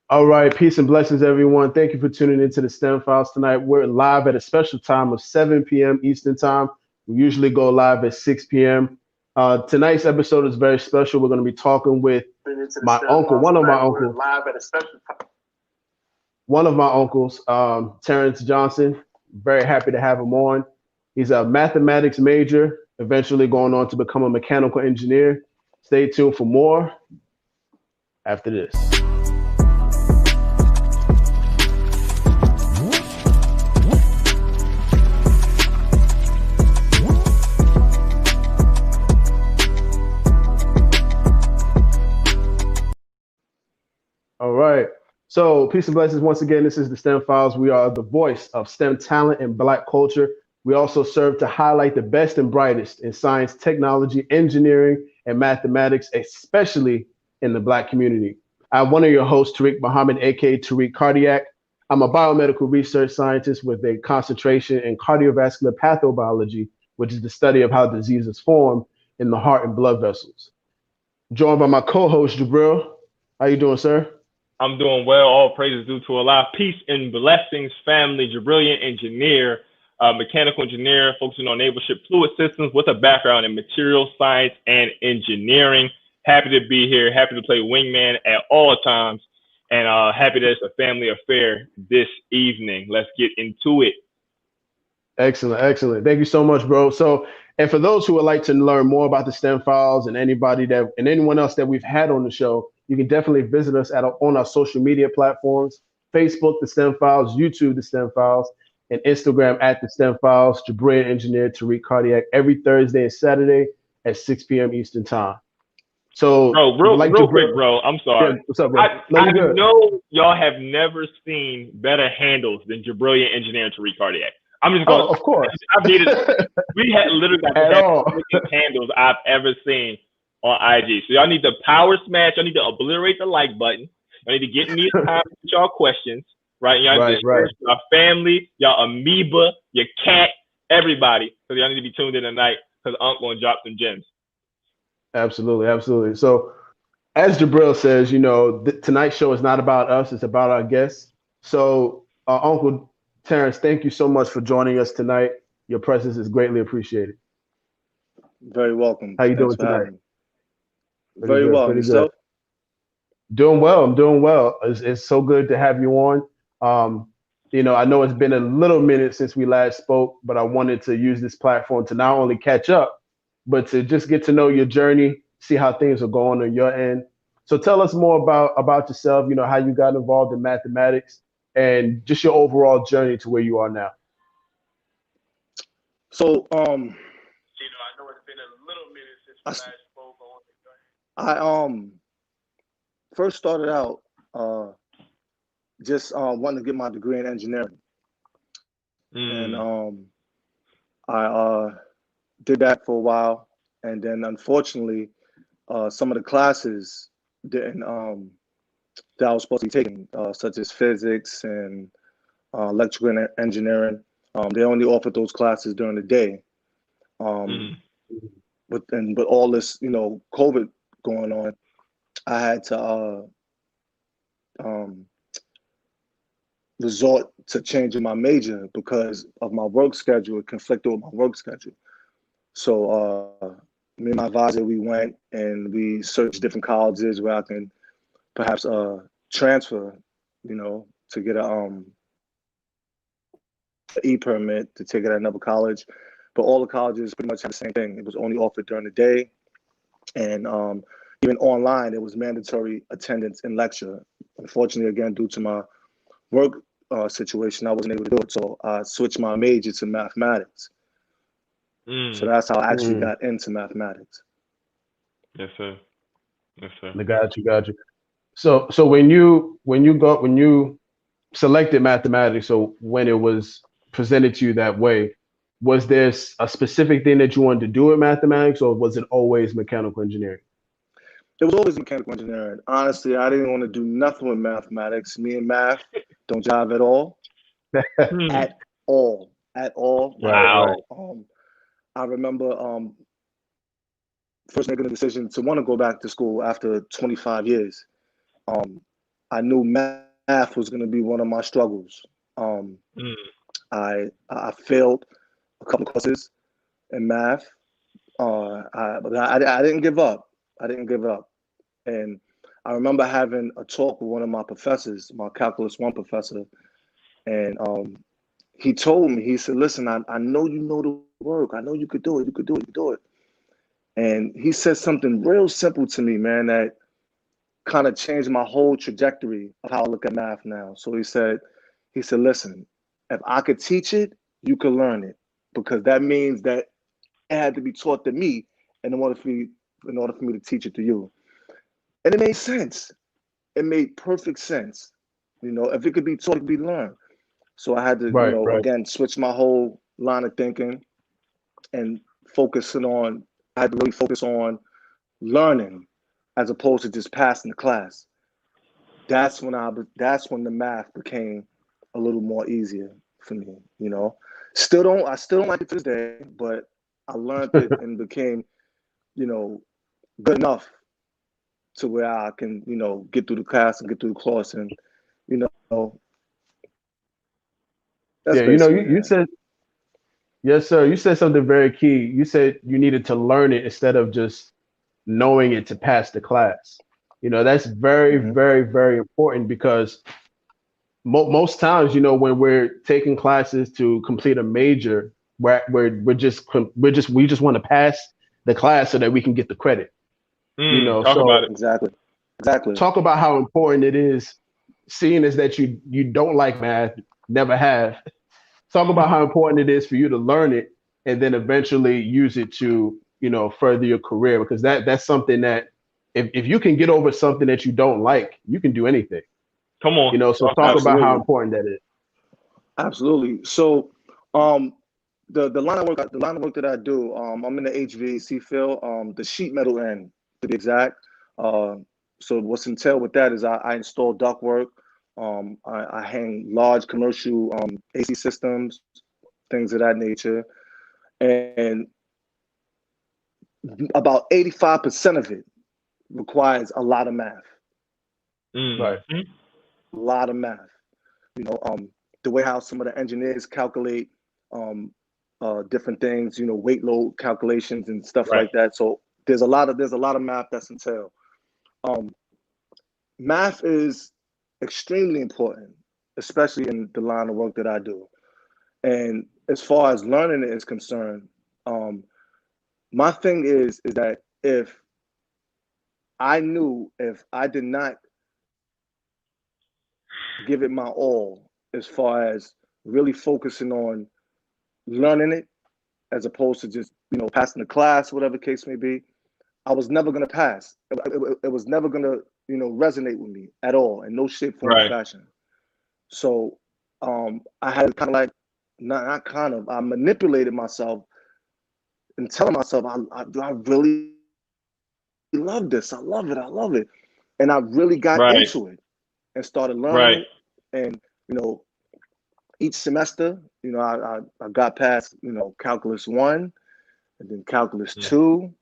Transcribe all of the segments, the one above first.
All right, peace and blessings, everyone. Thank you for tuning into the STEM Files tonight. We're live at a special time of 7 p.m. Eastern Time. We usually go live at 6 p.m. Tonight's episode is very special. We're going to be talking with my uncle, one of my uncles, Terrence Johnson. Very happy to have him on. He's a mathematics major, eventually going on to become a mechanical engineer. Stay tuned for more after this. All right. So, peace and blessings. Once again, this is the STEM Files. We are the voice of STEM talent and Black culture. We also serve to highlight the best and brightest in science, technology, engineering, and mathematics, especially in the Black community. I'm one of your hosts, Tariq Muhammad, aka Tariq Cardiac. I'm a biomedical research scientist with a concentration in cardiovascular pathobiology, which is the study of how diseases form in the heart and blood vessels. Joined by my co-host, Jabril. How you doing, sir? I'm doing well. All praises due to Allah. Peace and blessings, family. Brilliant engineer, mechanical engineer, focusing on naval ship fluid systems with a background in material science and engineering. Happy to be here. Happy to play wingman at all times. And happy that it's a family affair this evening. Let's get into it. Excellent, excellent. Thank you so much, bro. So, and for those who would like to learn more about the STEM Files and anyone else that we've had on the show, you can definitely visit us on our social media platforms: Facebook, the STEM Files; YouTube, the STEM Files; and Instagram at the STEM Files. Jabril Engineer, Tariq Cardiac, every Thursday and Saturday at 6 p.m. Eastern Time. So, bro, real quick, bro. I'm sorry. Yeah, what's up, bro? I know y'all have never seen better handles than Brilliant Engineer and Tariq Cardiac. I'm just going. Oh, of course. We had literally got the best handles I've ever seen on IG. So y'all need to power smash. Y'all need to obliterate the like button. Y'all need to get me a time with y'all questions, right? Y'all need to share your family, y'all amoeba, your cat, everybody. So y'all need to be tuned in tonight because I'm going to drop some gems. Absolutely, absolutely. So, as Jabril says, tonight's show is not about us; it's about our guests. So, Uncle Terrence, thank you so much for joining us tonight. Your presence is greatly appreciated. Very welcome. How you doing tonight? Very well. Yourself? Doing well. I'm doing well. It's so good to have you on. I know it's been a little minute since we last spoke, but I wanted to use this platform to not only catch up, but to just get to know your journey, see how things are going on your end. So tell us more about yourself, how you got involved in mathematics and just your overall journey to where you are now. So, I know it's been a little minute since we last spoke on the journey. I first started out just wanting to get my degree in engineering. And I did that for a while, and then unfortunately some of the classes didn't that I was supposed to be taking, such as physics and electrical engineering, they only offered those classes during the day. With all this, COVID going on, I had to resort to changing my major because of my work schedule. It conflicted with my work schedule. So me and my advisor, we went and we searched different colleges where I can perhaps transfer, to get a e-permit to take it at another college. But all the colleges pretty much had the same thing. It was only offered during the day. And even online, it was mandatory attendance in lecture. Unfortunately, again, due to my work situation, I wasn't able to do it. So I switched my major to mathematics. So that's how I actually got into mathematics. Yes, sir. Yes, sir. I got you. So when you selected mathematics, so when it was presented to you that way, was there a specific thing that you wanted to do with mathematics, or was it always mechanical engineering? It was always mechanical engineering. Honestly, I didn't want to do nothing with mathematics. Me and math don't jive at all. At all. Wow. I remember first making a decision to want to go back to school after 25 years. I I knew math was going to be one of my struggles. I failed a couple of courses in math. But I didn't give up. I didn't give up. And I remember having a talk with one of my professors, my Calculus 1 professor, and he told me, he said, listen, I know you know the work. I know you could do it. You could do it. You could do it. And he said something real simple to me, man, that kind of changed my whole trajectory of how I look at math now. So he said, listen, if I could teach it, you could learn it, because that means that it had to be taught to me in order for me to teach it to you. And it made sense. It made perfect sense. You know, if it could be taught, it could be learned. So I had to, again, switch my whole line of thinking and I had to really focus on learning as opposed to just passing the class. That's when the math became a little more easier for me, you know. I still don't like it to this day, but I learned it and became, you know, good enough to where I can, you know, get through the class and get through the course, and, you know, that's you know, basically you said, yes, sir. You said something very key. You said you needed to learn it instead of just knowing it to pass the class. You know, that's very, very, very important, because most times, you know, when we're taking classes to complete a major, we just want to pass the class so that we can get the credit. You know, talk about it. Exactly. Talk about how important it is, seeing as that you don't like math, never have. Talk about how important it is for you to learn it and then eventually use it to, you know, further your career, because that's something that if you can get over something that you don't like, you can do anything. Come on. You know, so talk about how important that is. Absolutely. So the line of work that I do, I'm in the HVAC field, the sheet metal end to be exact. So what's entailed with that is I install ductwork. I hang large commercial AC systems, things of that nature, and about 85% of it requires a lot of math. Right. A lot of math. You know, the way how some of the engineers calculate different things, you know, weight load calculations and stuff like that. So there's a lot of math that's entailed. Math is extremely important, especially in the line of work that I do. And as far as learning it is concerned, my thing is that if I did not give it my all as far as really focusing on learning it as opposed to just, you know, passing the class, whatever the case may be, I was never going to pass. It was never going to, you know, resonate with me at all, in no shape, form, or fashion. So I had kind of like, I manipulated myself and telling myself, I really love this. I love it. And I really got into it and started learning it. And, you know, each semester, you know, I got past, you know, Calculus 1, and then Calculus 2,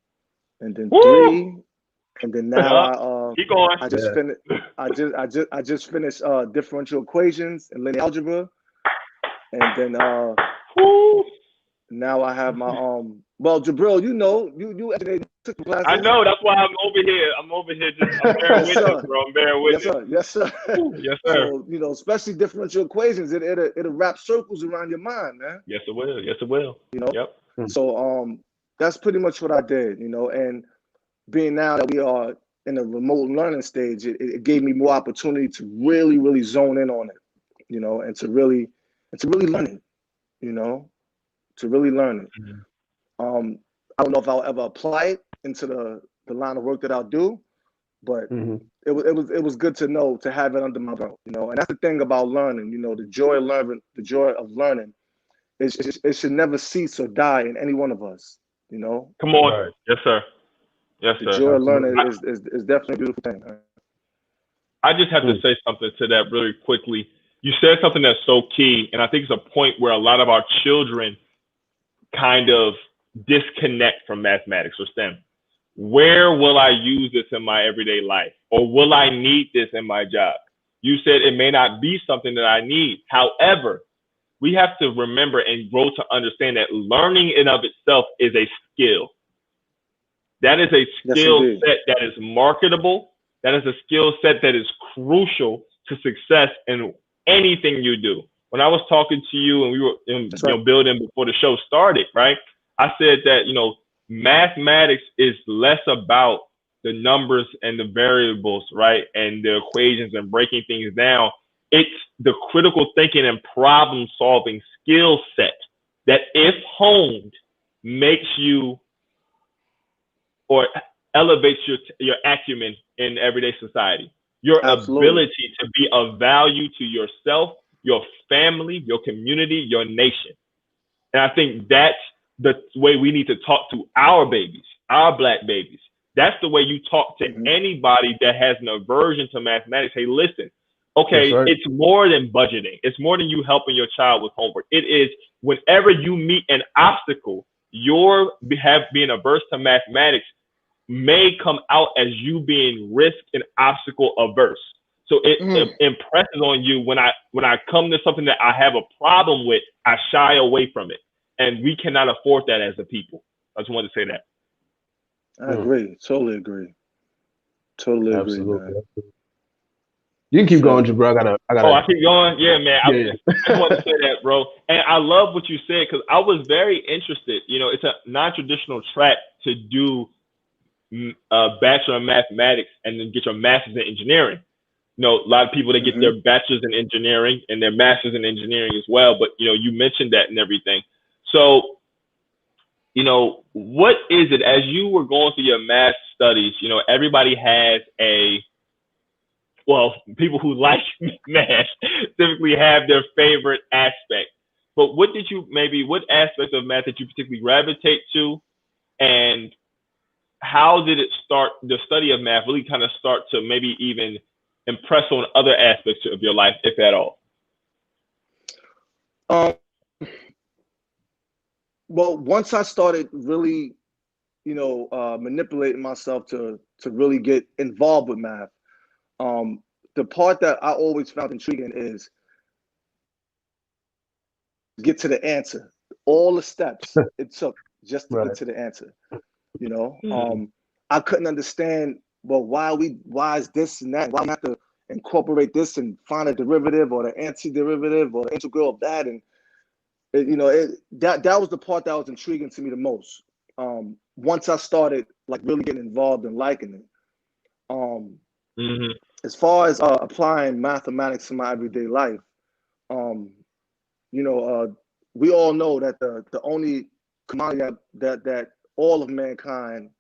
and then 3, and then now keep going. I just finished differential equations and linear algebra, and then now I have my well, Jabril, you know, you took the classes. I know, that's why I'm over here just I'm bearing witness, bro. I'm bearing witness. Yes, sir. Yes, sir. So, you know, especially differential equations, it'll wrap circles around your mind, man. Yes, it will. Yes, it will. You know? Yep. So that's pretty much what I did, you know, and being now that we are in a remote learning stage, it gave me more opportunity to really, really zone in on it, you know, and to really learn it, you know, to really learn it. I don't know if I'll ever apply it into the line of work that I'll do, but it was good to know, to have it under my belt, you know. And that's the thing about learning, you know, the joy of learning, it should never cease or die in any one of us, you know. Come on. Yes, sir. Yes, sir. The joy of learning is definitely a beautiful thing. I just have to say something to that really quickly. You said something that's so key, and I think it's a point where a lot of our children kind of disconnect from mathematics or STEM. Where will I use this in my everyday life? Or will I need this in my job? You said it may not be something that I need. However, we have to remember and grow to understand that learning in of itself is a skill. That is a skill set that is marketable. That is a skill set that is crucial to success in anything you do. When I was talking to you and we were building before the show started, right? I said that, mathematics is less about the numbers and the variables, right? And the equations and breaking things down. It's the critical thinking and problem solving skill set that, if honed, makes you or elevates your acumen in everyday society. Your ability to be of value to yourself, your family, your community, your nation. And I think that's the way we need to talk to our babies, our Black babies. That's the way you talk to anybody that has an aversion to mathematics. Hey, listen, okay, it's more than budgeting. It's more than you helping your child with homework. It is whenever you meet an obstacle, your being averse to mathematics may come out as you being risk and obstacle averse. So it impresses on you when I come to something that I have a problem with, I shy away from it. And we cannot afford that as a people. I just wanted to say that. I agree. Totally agree. Totally Absolutely. agree, man. You can keep going, Jabbar. I gotta. Oh, I keep going? Yeah, man. I just wanted to say that, bro. And I love what you said because I was very interested. It's a non-traditional track to do a Bachelor in Mathematics and then get your Master's in Engineering. A lot of people, they get their Bachelor's in Engineering and their Master's in Engineering as well. But, you mentioned that and everything. So, what is it, as you were going through your math studies, everybody has people who like math typically have their favorite aspect. But what aspect of math did you particularly gravitate to? And how did it start, the study of math really kind of start to maybe even impress on other aspects of your life, if at all? Well, once I started really, manipulating myself to really get involved with math, the part that I always found intriguing is get to the answer. All the steps it took just to get to the answer. I couldn't understand, well, why is this and that? Why do I have to incorporate this and find a derivative or the antiderivative or the integral of that? And that was the part that was intriguing to me the most. Once I started really getting involved and liking it. As far as applying mathematics to my everyday life, we all know that the only commodity that all of mankind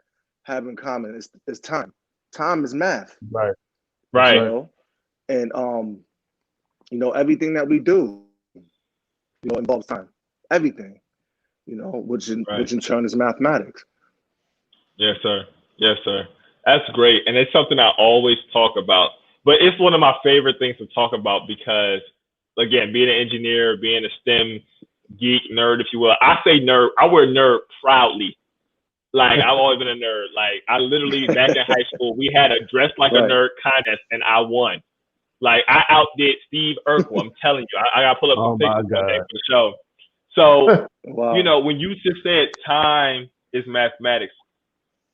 have in common is time. Time is math. Right. And everything that we do, involves time. Everything, which in turn is mathematics. Yes, sir. Yes, sir. That's great. And it's something I always talk about. But it's one of my favorite things to talk about because, again, being an engineer, being a STEM geek, nerd, if you will. I say nerd. I wear nerd proudly. I've always been a nerd. I literally, back in high school, we had a dress like a nerd contest, and I won. I outdid Steve Urkel. I'm telling you. I got to pull up some pictures one day for the show. So, when you just said time is mathematics,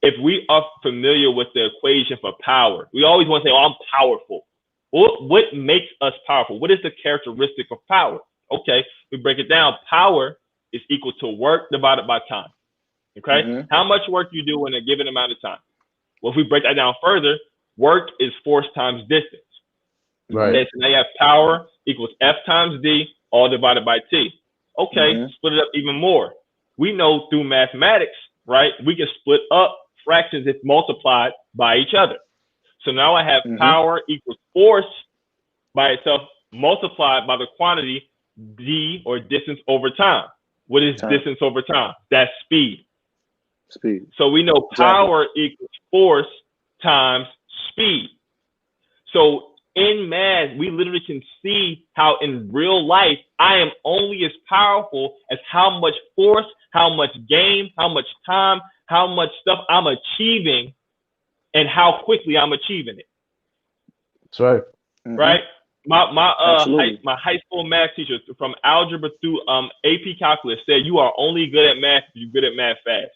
if we are familiar with the equation for power, we always want to say, I'm powerful. What makes us powerful? What is the characteristic of power? Okay, we break it down. Power is equal to work divided by time. Okay, how much work you do in a given amount of time? Well, if we break that down further, work is force times distance. Right. Okay, so now you have power equals F times D, all divided by T. Okay, split it up even more. We know through mathematics, right, we can split up fractions if multiplied by each other. So now I have power equals force by itself multiplied by the quantity D, or distance over time. What is distance over time? That's speed. So we know power equals force times speed. So in math, we literally can see how in real life, I am only as powerful as how much force, how much game, how much time, how much stuff I'm achieving, and how quickly I'm achieving it. That's right. Right? Absolutely. my high school math teacher from algebra through AP calculus said you are only good at math if you're good at math fast,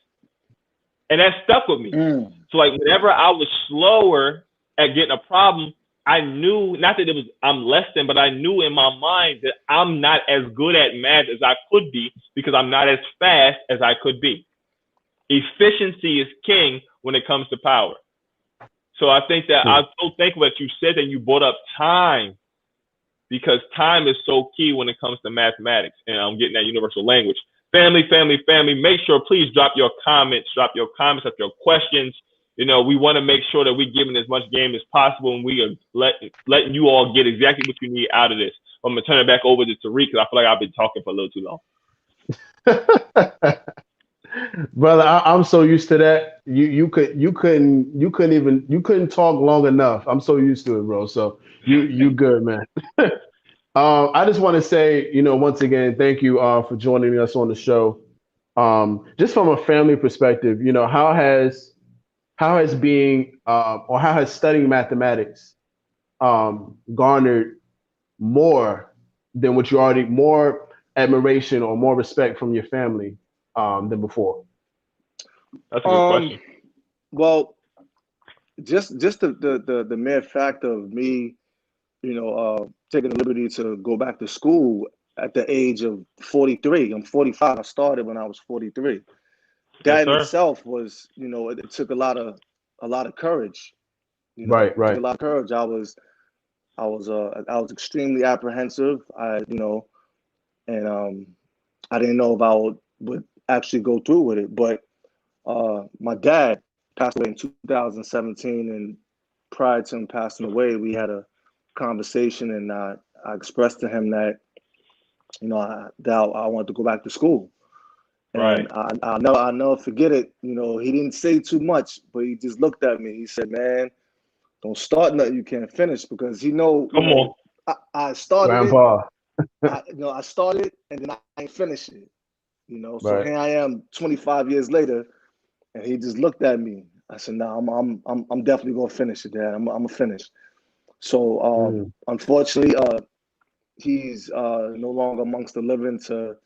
and that stuck with me. Mm. So like whenever I was slower at getting a problem, I knew not that it was I'm less than, but I knew in my mind that I'm not as good at math as I could be because I'm not as fast as I could be. Efficiency is king when it comes to power. So I think that I'm so thankful that you said that you brought up time because time is so key when it comes to mathematics. And I'm getting that universal language. Family, family, family, make sure, please drop your comments, drop your questions. You know, we want to make sure that we're giving as much game as possible and we are letting you all get exactly what you need out of this. I'm going to turn it back over to Tariq because I feel like I've been talking for a little too long. Brother, I'm so used to that. You couldn't talk long enough. I'm so used to it, bro. So you good, man. I just want to say, once again, thank you for joining us on the show. Just from a family perspective, how has being or how has studying mathematics garnered more than what you already more admiration or more respect from your family than before? That's a good question. Well, just the mere fact of me, taking the liberty to go back to school at the age of 43. I'm 45. I started when I was 43. That in itself was, it took a lot of courage. Right. It took a lot of courage. I was extremely apprehensive. I didn't know if I would actually go through with it. But my dad passed away in 2017, and prior to him passing away, we had a conversation, and I expressed to him that that I wanted to go back to school. And I'll never forget it. He didn't say too much, but he just looked at me. He said, "Man, don't start nothing you can't finish," because Come on. I started Grandpa. I started and then I ain't finished it. So here I am 25 years later, and he just looked at me. I said, "No, I'm definitely gonna finish it, Dad. I'm gonna finish." So unfortunately, he's no longer amongst the living to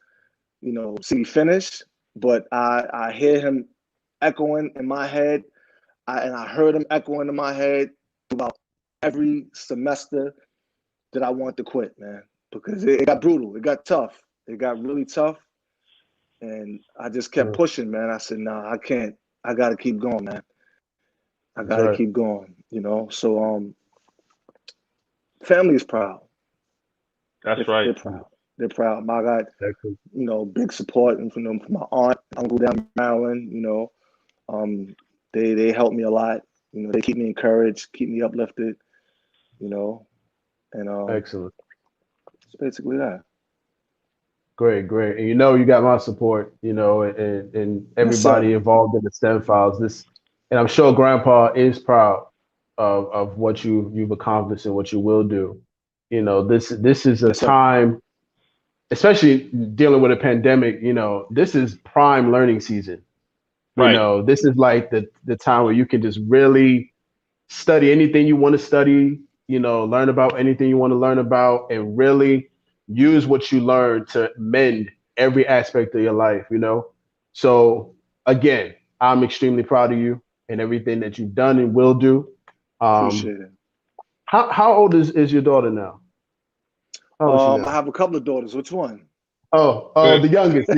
see me finish. But I hear him echoing in my head, and I heard him echoing in my head throughout every semester that I want to quit, man, because it got brutal. It got tough. It got really tough. And I just kept pushing, man. I said, "Nah, I can't. I got to keep going, man. I got to keep going," So family is proud. That's right. They're proud. They're proud. I got, big support from my aunt, uncle down in Maryland. They help me a lot. They keep me encouraged, keep me uplifted. And excellent. It's basically that. Great. And you got my support. And everybody involved in the STEM files. And I'm sure Grandpa is proud of what you've accomplished and what you will do. This is a time, especially dealing with a pandemic. This is prime learning season. This is like the time where you can just really study anything you want to study. Learn about anything you want to learn about, and really use what you learn to mend every aspect of your life. So again, I'm extremely proud of you and everything that you've done and will do. Appreciate it. How old is your daughter now? I have a couple of daughters. Which one? Oh, the youngest.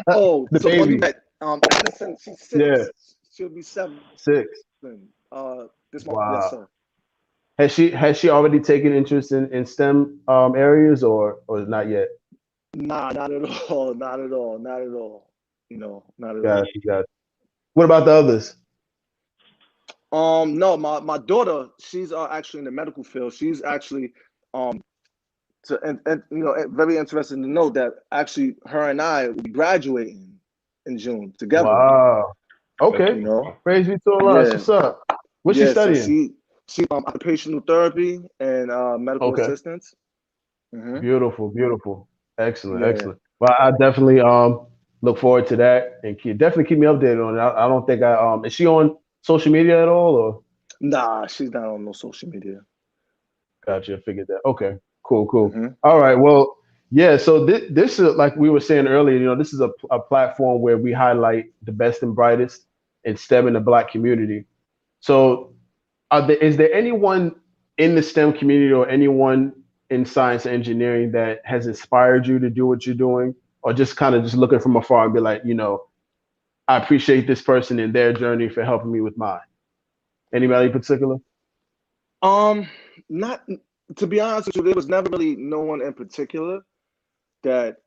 Oh, the so baby. one you met, Addison, she's 6. Yeah. She'll be 7. 6. This month. Wow. Yes, sir. Has she already taken interest in STEM areas or not yet? Nah, not at all. Not at all. Not at all. Not at all. Got it. What about the others? No, my daughter, she's actually in the medical field. She's actually very interesting to know that actually her and I will be graduating in June together. Wow. Okay. Praise be to Allah. What's up? What's she studying? So she occupational therapy and medical assistance. Beautiful. Excellent. Well, I definitely look forward to that, and definitely keep me updated on it. I don't think is she on social media at all, or? Nah, she's not on no social media. Gotcha. I figured that. Okay. Cool. Cool. Hmm. All right. Well, yeah. So this is like we were saying earlier. This is a platform where we highlight the best and brightest in STEM in the Black community. So, is there anyone in the STEM community or anyone in science and engineering that has inspired you to do what you're doing, or just kind of just looking from afar and be like, I appreciate this person and their journey for helping me with mine. Anybody in particular? Not to be honest with you, there was never really no one in particular that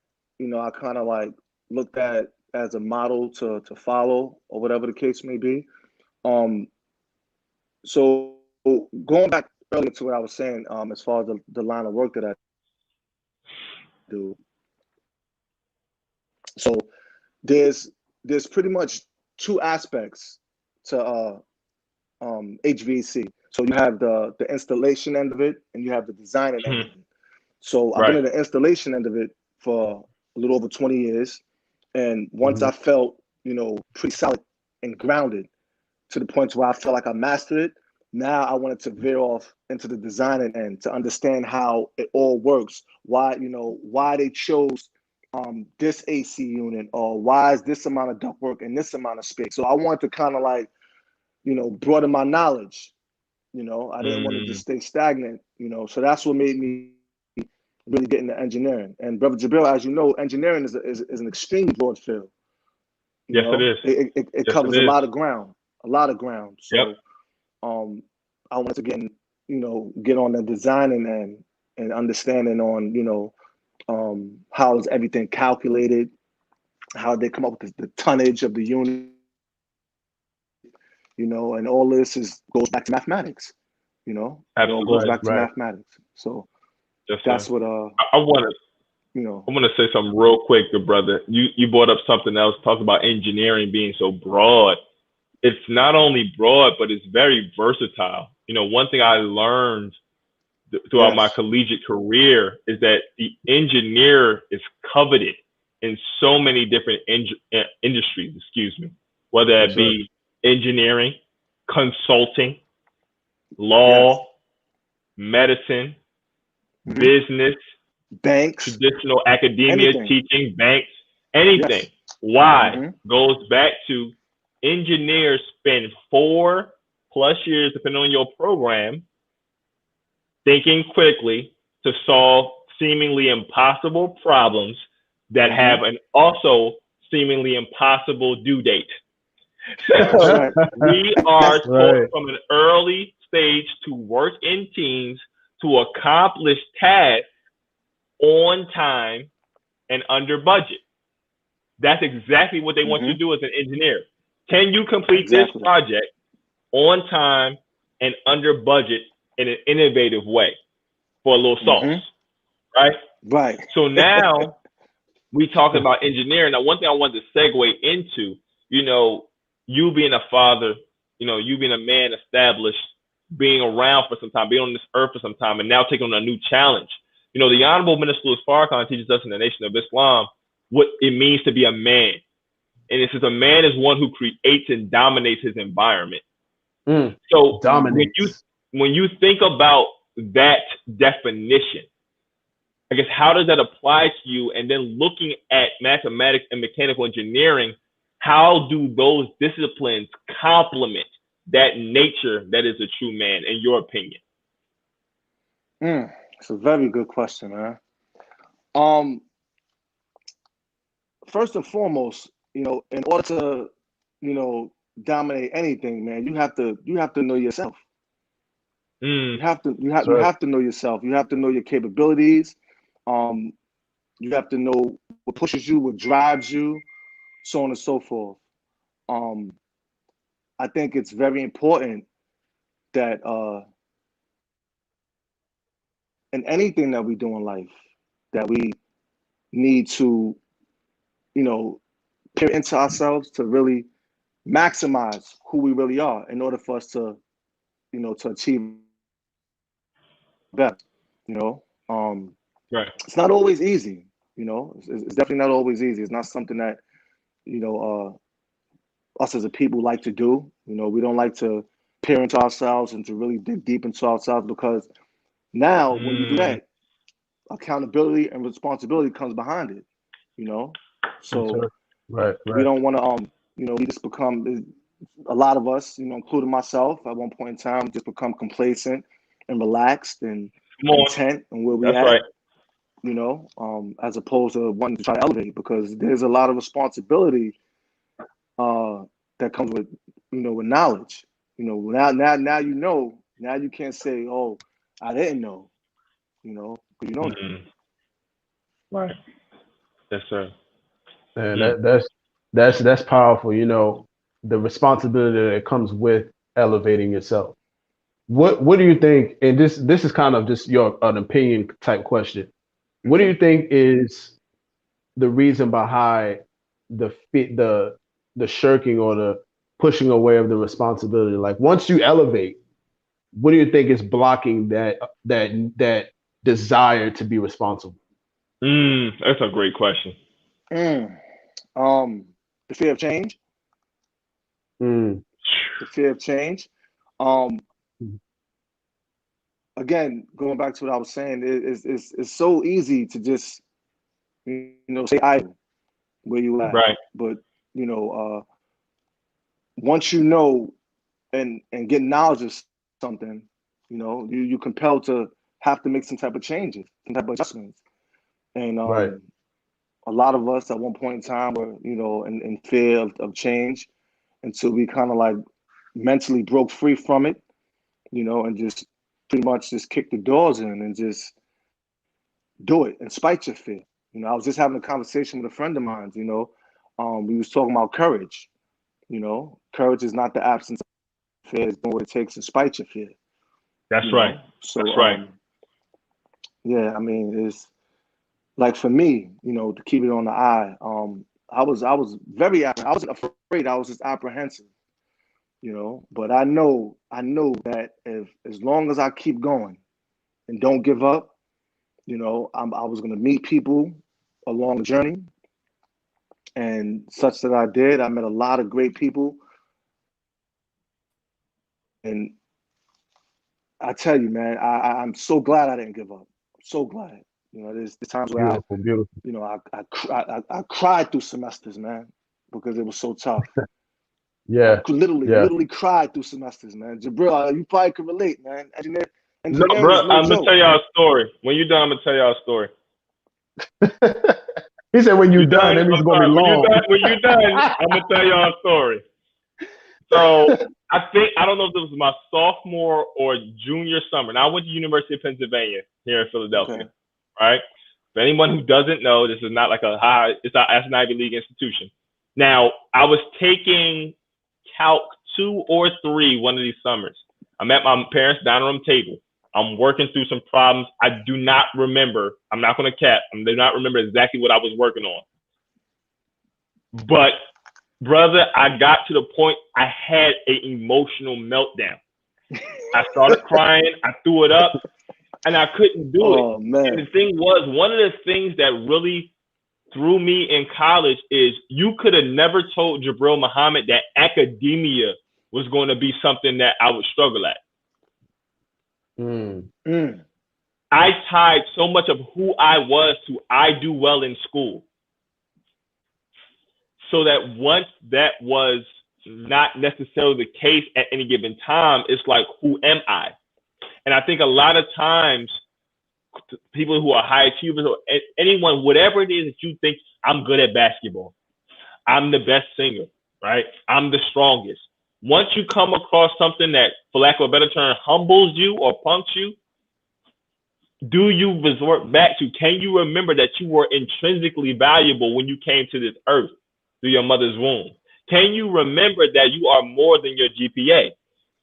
I kind of like looked at as a model to follow or whatever the case may be. Um, so going back earlier to what I was saying, as far as the line of work that I do, so there's pretty much two aspects to HVAC. So you have the installation end of it, and you have the designing end of it. So I've been Right. in the installation end of it for a little over 20 years. And once Hmm. I felt, pretty solid and grounded to the point where I felt like I mastered it, now I wanted to veer off into the designing end to understand how it all works, why they chose this AC unit, or why is this amount of ductwork in this amount of space. So I wanted to kind of like, broaden my knowledge. I didn't want to Mm, just stay stagnant, so that's what made me really get into engineering. And Brother Jabril, as you know, engineering is an extremely broad field. yes, it is. It Yes, it covers a is. lot of ground, a lot of ground. Yep. So I wanted to get on the designing end and understanding on, how is everything calculated, how they come up with the tonnage of the unit, and all this goes back to mathematics. It all goes Absolutely. Right. back to Right. mathematics. So Yes, sir. that's what I want to. you know. I want to say something real quick, good brother. You brought up something else, talk about engineering being so broad. It's not only broad, but it's very versatile. One thing I learned throughout my Yes. collegiate career is that the engineer is coveted in so many different industries, excuse me, whether That's it right. be engineering, consulting, Yes. law, medicine, Hmm. business, Banks. traditional academia, Anything. teaching, banks, anything. Yes. Why? Hmm. Goes back to engineers spend 4+ years, depending on your program, thinking quickly to solve seemingly impossible problems that Hmm. have an also seemingly impossible due date. That's So right. we are That's taught Right. from an early stage to work in teams to accomplish tasks on time and under budget. That's exactly what they want you hmm to do as an engineer. Can you complete this exactly. project on time and under budget in an innovative way for a little sauce, Hmm. right? Right. So now we talk about engineering. Now, one thing I wanted to segue into, you know, you being a father, you being a man established, being around for some time, being on this earth for some time, and now taking on a new challenge. The Honorable Minister Louis Farrakhan teaches us in the Nation of Islam what it means to be a man. And it says a man is one who creates and dominates his environment. Mm. So Dominates. when you think about that definition, I guess how does that apply to you? And then looking at mathematics and mechanical engineering, how do those disciplines complement that nature that is a true man, in your opinion? It's a very good question, man. Um, First and foremost, in order to, you know, dominate anything, man, you have to know yourself. Mm, That's You right. have to know yourself. You have to know your capabilities. Um, you have to know what pushes you, what drives you, so on and so forth. Um, I think it's very important that in anything that we do in life, that we need to, you know, peer into ourselves to really maximize who we really are in order for us to, to achieve better. You know, right. it's not always easy. It's definitely not always easy. It's not something that you know us as a people like to do. We don't like to peer into ourselves and to really dig deep into ourselves because Now, when you do that, accountability and responsibility comes behind it, you know? So right. we don't want to, we just become, a lot of us, including myself, at one point in time, just become complacent and relaxed and content and where we at, as opposed to wanting to try to elevate, because there's a lot of responsibility that comes with, with knowledge. Now you can't say, oh, I didn't know, because you know. Right. Yes, sir. And that's powerful. The responsibility that comes with elevating yourself. What do you think? And this is kind of just an opinion type question. What do you think is the reason behind the shirking or the pushing away of the responsibility? Like, once you elevate, what do you think is blocking that desire to be responsible? That's a great question. The fear of change. The fear of change. Again, going back to what I was saying, it's so easy to just stay idle where you at. Right. But once you know and get knowledge of something, you're compelled to have to make some type of changes, some type of adjustments. And a lot of us at one point in time were, in fear of change, until we kind of like mentally broke free from it, and just pretty much just kick the doors in and just do it in spite of your fear. I was just having a conversation with a friend of mine, we was talking about courage. Courage is not the absence of fear, it's doing what it takes in spite of your fear. That's right. So, that's right. Yeah, I mean, it's like, for me, to keep it on the eye, I was very, I wasn't afraid, I was just apprehensive, but I know that as long as I keep going and don't give up, I was going to meet people along the journey, and such that I did. I met a lot of great people, and I tell you, man, I'm so glad I didn't give up. I'm so glad. There's times where beautiful. I cried through semesters, man, because it was so tough. Yeah. I literally cried through semesters, man. Jabril, you probably could relate, man. No, bro, I'm gonna tell y'all a story. When you're done, I'm gonna tell y'all a story. He said, when you're done, that means it's gonna be long. When you're done, I'm gonna tell y'all a story. So I don't know if it was my sophomore or junior summer. Now, I went to University of Pennsylvania here in Philadelphia, right? For anyone who doesn't know, this is not like it's an Ivy League institution. Now, I was taking Calc 2 or 3 one of these summers. I'm at my parents' dining room table. I'm working through some problems. I do not remember. I'm not going to cap. I do not remember exactly what I was working on. But, brother, I got to the point I had an emotional meltdown. I started crying. I threw it up, and I couldn't do it. Man. And the thing was, one of the things that really threw me in college is you could have never told Jabril Muhammad that academia was going to be something that I would struggle at. I tied so much of who I was to I do well in school. So that once that was not necessarily the case at any given time, it's like, who am I? And I think a lot of times people who are high achievers or anyone, whatever it is that you think, I'm good at basketball, I'm the best singer, right? I'm the strongest. Once you come across something that, for lack of a better term, humbles you or punks you, do you resort back to, can you remember that you were intrinsically valuable when you came to this earth through your mother's womb? Can you remember that you are more than your GPA?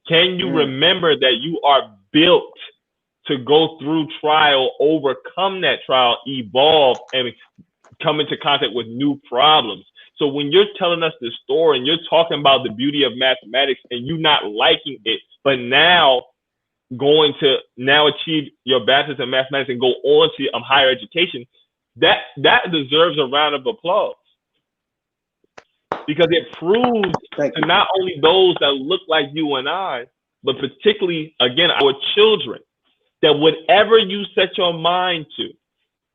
Can you remember that you are built to go through trial, overcome that trial, evolve, and come into contact with new problems? So when you're telling us this story and you're talking about the beauty of mathematics and you not liking it, but now going to now achieve your bachelor's in mathematics and go on to higher education, that deserves a round of applause. Because it proves to not only those that look like you and I, but particularly, again, our children, that whatever you set your mind to,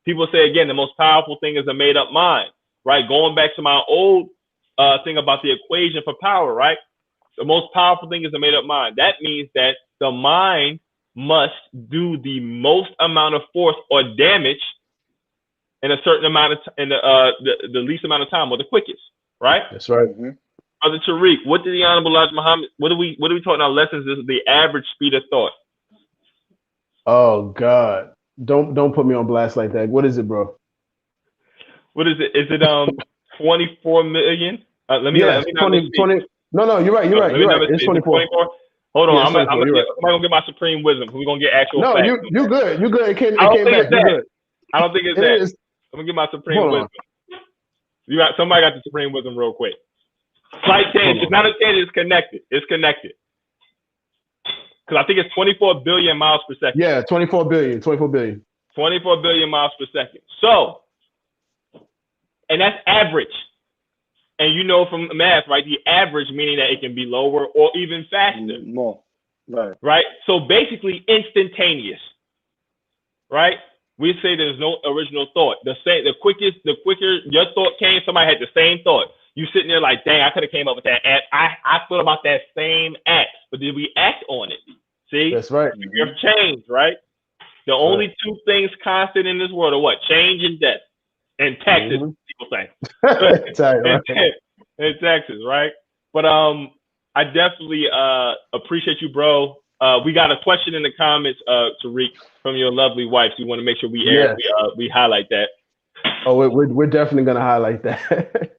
people say, again, the most powerful thing is a made-up mind, right? Going back to my old thing about the equation for power, right? The most powerful thing is a made-up mind. That means that the mind must do the most amount of force or damage in a certain amount of in the least amount of time, or the quickest, right? That's right. Brother Tariq, what did the Honorable Elijah Muhammad? What do we taught in our lessons? Is the average speed of thought? Oh God, don't put me on blast like that. What is it, bro? What is it? Is it 24 million? Let me 20. No, you're right. It's 24. Hold on, Yeah, I'm right. gonna get my supreme wisdom. We're gonna get actual No, facts. you good. You good. It came I don't think back. it's You that. good. I don't think it's It that. is. I'm gonna get my supreme Hold wisdom. on. Somebody got the supreme wisdom real quick. Slight change. It's not a change. It's connected. It's connected. Because I think it's 24 billion miles per second. Yeah, 24 billion. 24 billion. 24 billion miles per second. So, and that's average. And you know from math, right? The average meaning that it can be lower or even faster. More. Right. Right? So basically instantaneous. Right? We say there's no original thought. The quicker your thought came, somebody had the same thought. You sitting there like, dang, I could have came up with that act. I thought about that same act, but did we act on it? See? That's right. We have change, right? The only two things constant in this world are what? Change and death. And taxes, people say. In Texas, right? But I definitely appreciate you, bro. We got a question in the comments, Tariq, from your lovely wife. So we want to make sure we highlight that. Oh, we're definitely gonna highlight that.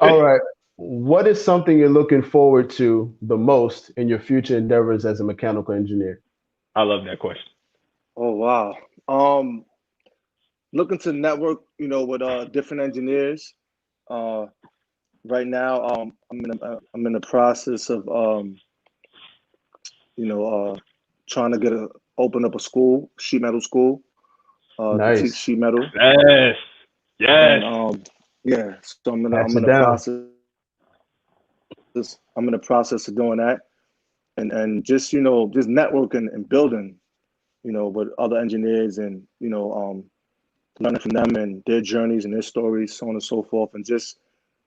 All right. What is something you're looking forward to the most in your future endeavors as a mechanical engineer? I love that question. Oh wow. Looking to network, with different engineers. Right now, I'm in the process of trying to open up a school, sheet metal school, to teach sheet metal. Yes. Yes. And, so I'm in the process. I'm in the process of doing that, and just just networking and building, with other engineers, and learning from them and their journeys and their stories, so on and so forth, and just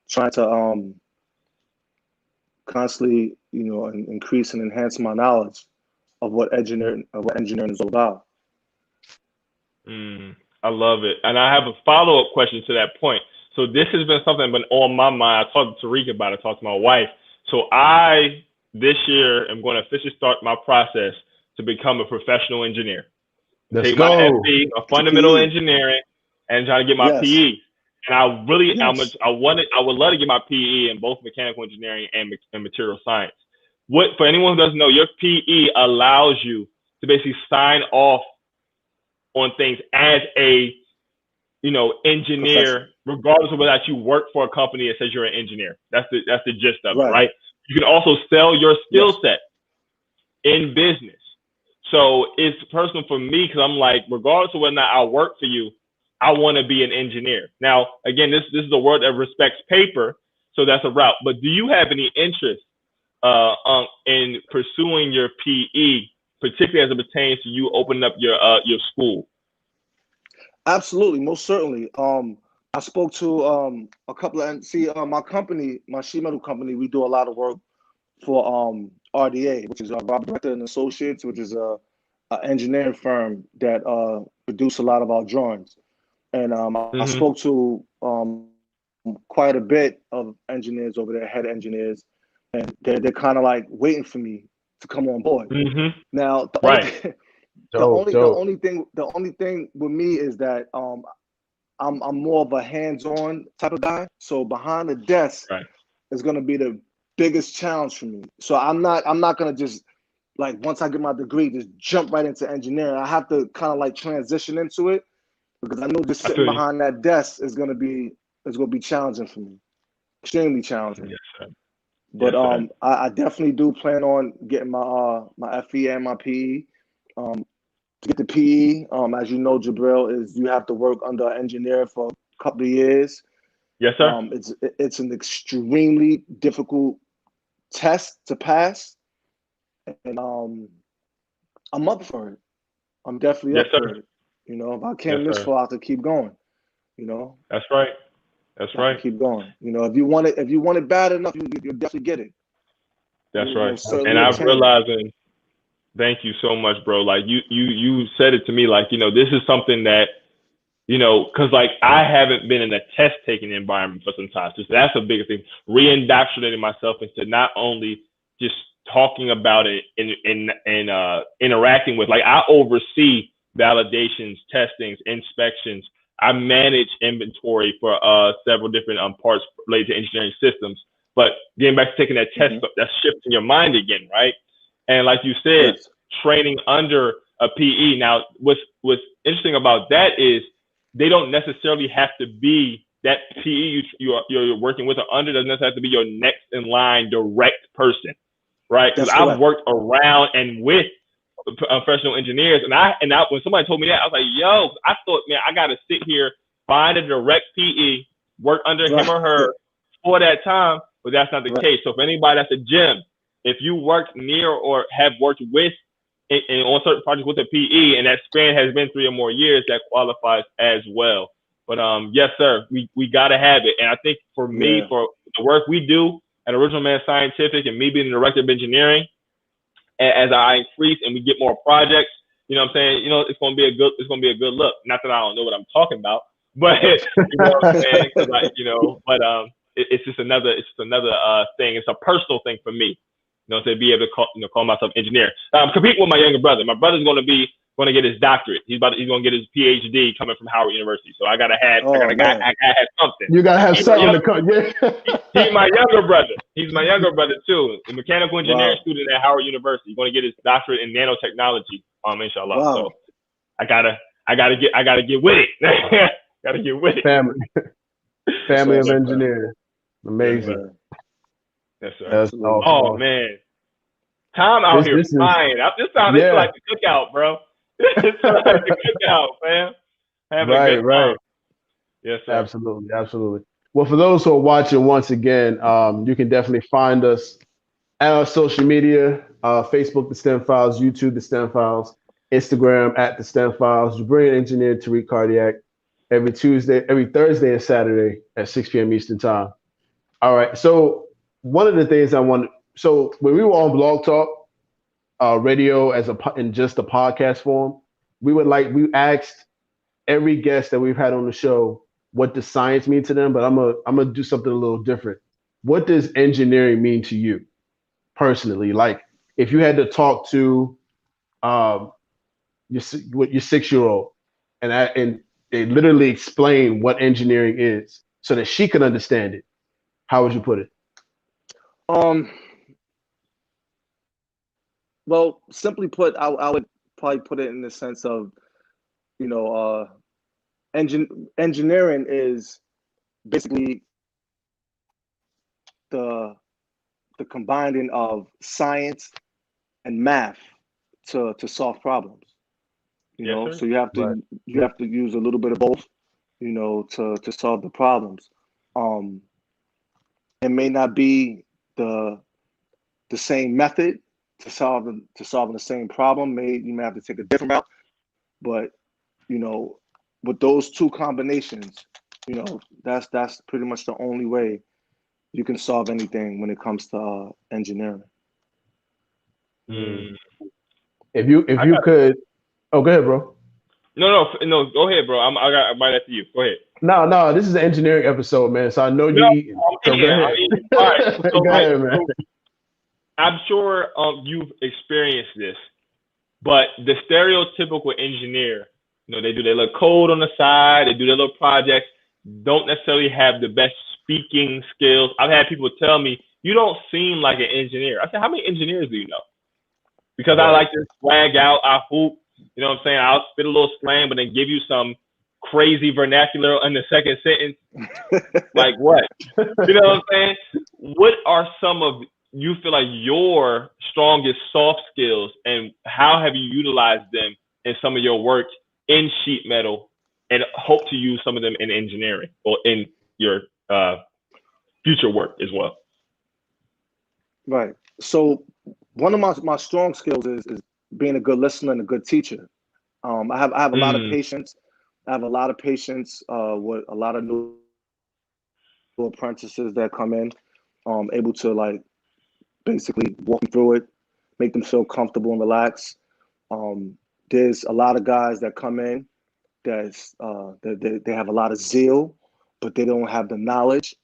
trying to constantly, increase and enhance my knowledge of what engineering is all about. I love it. And I have a follow-up question to that point. So this has been something that's been on my mind. I talked to Tariq about it, I talked to my wife. So I, this year, am going to officially start my process to become a professional engineer. Take my FE, a fundamental engineering, and try to get my PE. And I would love to get my PE in both mechanical engineering and material science. For anyone who doesn't know, your PE allows you to basically sign off on things as a engineer, regardless of whether you work for a company that says you're an engineer. That's the gist of it, right? You can also sell your skill set in business. So it's personal for me, because I'm like, regardless of whether or not I work for you, I want to be an engineer. Now, again, this is a word that respects paper, so that's a route. But do you have any interest in pursuing your PE, particularly as it pertains to you opening up your school? Absolutely, most certainly. I spoke to a couple of my company, my sheet metal company. We do a lot of work for RDA, which is Robert Director and Associates, which is a engineering firm that produce a lot of our drawings. And I spoke to quite a bit of engineers over there, head engineers, and they're kind of like waiting for me to come on board. Now, the only thing with me is that I'm more of a hands-on type of guy. So behind the desk is going to be the biggest challenge for me. So I'm not going to just, like, once I get my degree, just jump right into engineering. I have to kind of like transition into it, because I know just sitting behind that desk is going to be challenging for me, extremely challenging. Yes, sir. But I definitely do plan on getting my FE and my PE. To get the PE, as you know, Jabril, is you have to work under an engineer for a couple of years. Yes, sir. It's an extremely difficult test to pass, and I'm up for it. I'm definitely Yes, up sir. for it. You know, if I Yes, came this sir. far, I have to keep going. You know, That's right. That's I have right. to keep going. You know, if you want it bad enough, you'll definitely get it. That's You'll right. most certainly And I'm obtain it. realizing, thank you so much, bro. Like you said it to me, like, this is something that, cause like I haven't been in a test taking environment for some time. So that's a big thing. Reindoctrinating myself into not only just talking about it and interacting with, like, I oversee validations, testings, inspections. I manage inventory for several different parts related to engineering systems. But getting back to taking that test, that's shifting your mind again, right? And like you said, Yes. training under a PE. Now, what's interesting about that is they don't necessarily have to be that PE you're working with or under. Doesn't necessarily have to be your next in line direct person, right? Because That's I've correct. worked around and with professional engineers, and I when somebody told me that, I was like, yo, I thought, man, I got to sit here, find a direct PE, work under him or her for that time, but that's not the case. So if anybody that's a gym, if you worked near or have worked with on certain projects with a PE, and that span has been 3 or more years, that qualifies as well. But yes, sir, we gotta have it. And I think for me, for the work we do at Original Man Scientific, and me being the director of engineering, as I increase and we get more projects, you know what I'm saying? It's gonna be a good look. Not that I don't know what I'm talking about, but you know what I'm saying? It's just another thing. It's a personal thing for me. To be able to call myself engineer. I'm competing with my younger brother. My brother's going to get his doctorate. He's going to get his PhD coming from Howard University. So I gotta have something. You gotta have something to come. Yeah. He's my younger brother. He's my younger brother too. A mechanical engineering student at Howard University. He's going to get his doctorate in nanotechnology. Inshallah. Wow. So I gotta get with it. Gotta get with it. Family of engineers. Amazing. Yes, sir. That's oh man, time out here flying. This is like the cookout, bro. It's like the cookout, man. Having a good time. Yes, sir. Absolutely. Well, for those who are watching, once again, you can definitely find us at our social media: Facebook, The STEM Files; YouTube, The STEM Files; Instagram at The STEM Files. Brilliant engineer Tariq Cardiac every Thursday and Saturday at 6 p.m. Eastern Time. All right, so. One of the things so when we were on Blog Talk Radio in just a podcast form, we asked every guest that we've had on the show what does science mean to them, but I'm gonna do something a little different. What does engineering mean to you personally? Like if you had to talk to your 6-year-old and they literally explain what engineering is so that she could understand it, how would you put it? Well, simply put, I would probably put it in the sense of, engineering is basically the combining of science and math to solve problems. So you have to use a little bit of both, to solve the problems. It may not be the same method to solving the same problem. You may have to take a different route, but with those two combinations, that's pretty much the only way you can solve anything when it comes to engineering. If you could, go ahead, bro. No, go ahead, bro. I got right after you. Go ahead. No, this is an engineering episode, man. So I know you're eating. So go ahead. All right. So go ahead, man. I'm sure you've experienced this, but the stereotypical engineer, they do their little code on the side, they do their little projects, don't necessarily have the best speaking skills. I've had people tell me, you don't seem like an engineer. I said, how many engineers do you know? Because I like to swag out, I hoop, you know what I'm saying? I'll spit a little slang, but then give you some crazy vernacular in the second sentence. Like what? You know what I'm saying? What are some of you feel like your strongest soft skills, and how have you utilized them in some of your work in sheet metal, and hope to use some of them in engineering or in your future work as well? Right. So one of my strong skills is being a good listener and a good teacher. I have a lot of patience. I have a lot of patience with a lot of new apprentices that come in, able to like basically walk them through it, make them feel comfortable and relax. There's a lot of guys that come in that they have a lot of zeal, but they don't have the knowledge,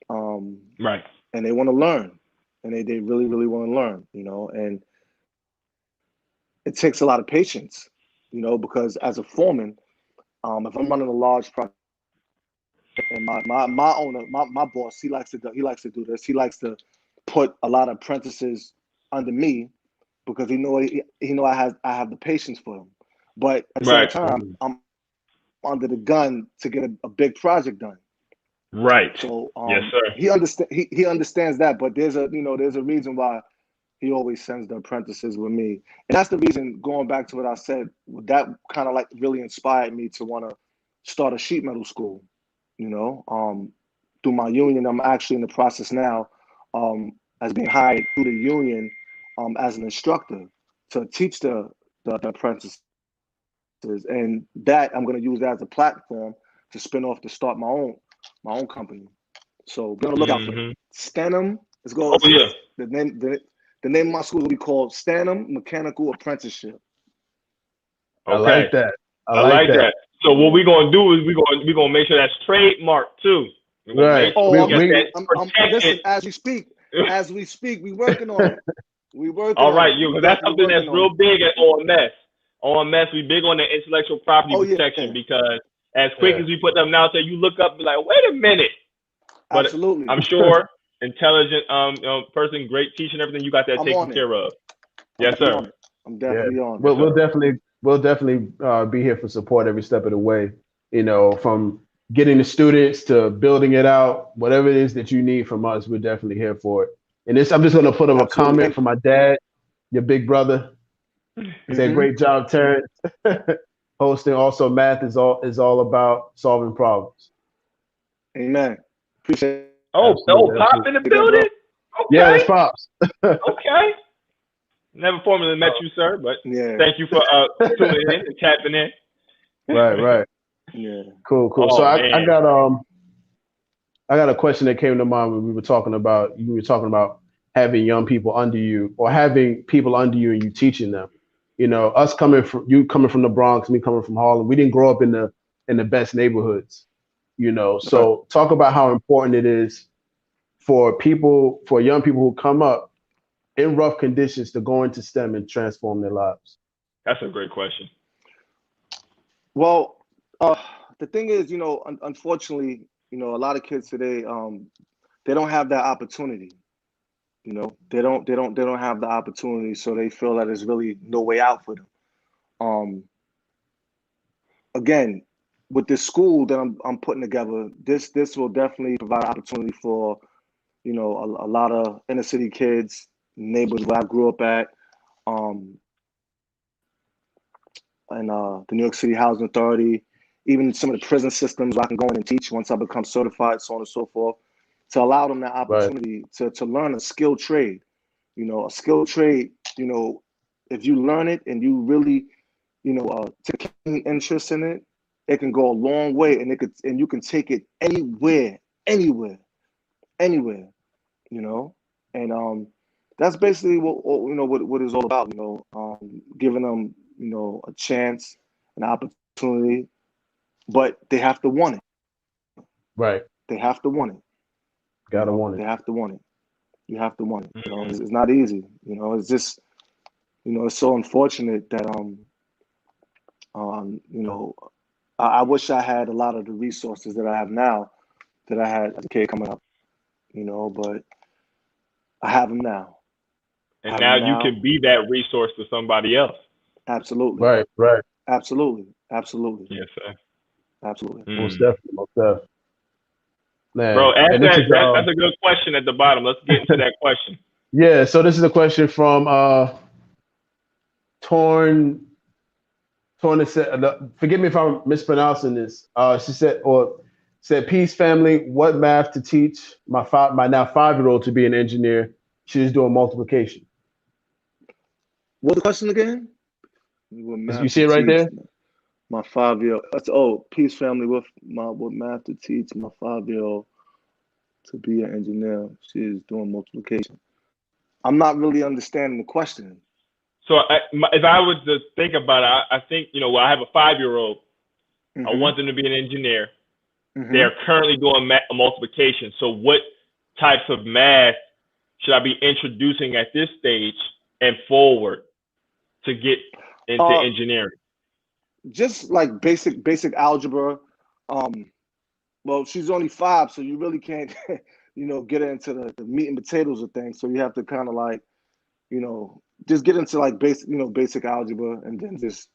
Right. and they want to learn, and they really really want to learn, you know, and it takes a lot of patience, you know, because as a foreman, if I'm running a large project and my owner, my boss, he likes to do this. He likes to put a lot of apprentices under me because he know I have the patience for them. But at the same time, I'm under the gun to get a big project done. Right. So yes, sir. he understands that, but there's a reason why he always sends the apprentices with me. And that's the reason, going back to what I said, that kind of like really inspired me to want to start a sheet metal school, you know. Through my union, I'm actually in the process now, as being hired through the union, as an instructor to teach the apprentices. And that I'm going to use that as a platform to spin off to start my own company. So be on the lookout for it. Stanham. Let's go. Oh, yeah. The name of my school will be called Stanham Mechanical Apprenticeship. Okay. I like that. I like that. So what we're gonna do is we're gonna make sure that's trademarked too. Right. Listen, as we speak, we working on it. All right, because that's something that's real big at OMS. OMS, we big on the intellectual property protection because as quick as we put them out there, you look up and be like, wait a minute. But absolutely. I'm sure intelligent person, great teaching, everything, you got that taken care of. Yes, sir. I'm definitely on it. We'll definitely be here for support every step of the way. You know, from getting the students to building it out, whatever it is that you need from us, we're definitely here for it. And I'm just going to put up a comment for my dad, your big brother. He said, "Great job, Terrence." Hosting. Also, math is all about solving problems. Amen. Appreciate it. Oh, Pop in the building? Okay. Yeah, it's Pops. Okay. Never formally met you, sir, but thank you for tuning in and tapping in. Right. Yeah. Cool. Oh, so I got a question that came to mind when you were talking about having young people under you or having people under you and you teaching them. You know, us coming from the Bronx, me coming from Harlem, we didn't grow up in the best neighborhoods. You know, so talk about how important it is for young people who come up in rough conditions to go into STEM and transform their lives. That's a great question. Well, the thing is, you know, unfortunately, you know, a lot of kids today, they don't have that opportunity. You know, they don't have the opportunity, so they feel that there's really no way out for them. Again, with this school that I'm putting together, this will definitely provide opportunity for, you know, a lot of inner city kids, neighborhoods where I grew up at, and the New York City Housing Authority, even some of the prison systems where I can go in and teach once I become certified, so on and so forth, to allow them that opportunity to learn a skilled trade. You know, a skilled trade, you know, if you learn it and you really, you know, take keen interest in it, it can go a long way, and you can take it anywhere, you know, and that's basically what it's all about, you know, giving them, you know, a chance, an opportunity, but they have to want it. Right. They have to want it. Gotta want it. They have to want it. You have to want it. You know, it's not easy. You know, it's just, you know, it's so unfortunate that you know, I wish I had a lot of the resources that I have now that I had as a kid coming up, you know, but I have them now. And now you can be that resource to somebody else. Absolutely. Right. Absolutely. Yes, sir. Absolutely. Most definitely. Man. Bro, that's a good question at the bottom. Let's get into that question. Yeah, so this is a question from Torn. Forgive me if I'm mispronouncing this. She said, "Peace, family. What math to teach my now 5-year-old to be an engineer? She's doing multiplication." What's the question again? You see it right there? My 5-year-old. Peace family with math to teach my 5-year-old to be an engineer. She is doing multiplication. I'm not really understanding the question. So if I was to think about it, I think, I have a 5-year-old. Mm-hmm. I want them to be an engineer. Mm-hmm. They're currently doing multiplication. So what types of math should I be introducing at this stage and forward to get into engineering? Just like basic algebra. Well, she's only 5, so you really can't, get into the meat and potatoes of things. So you have to kind of like, just get into like basic algebra, and then just,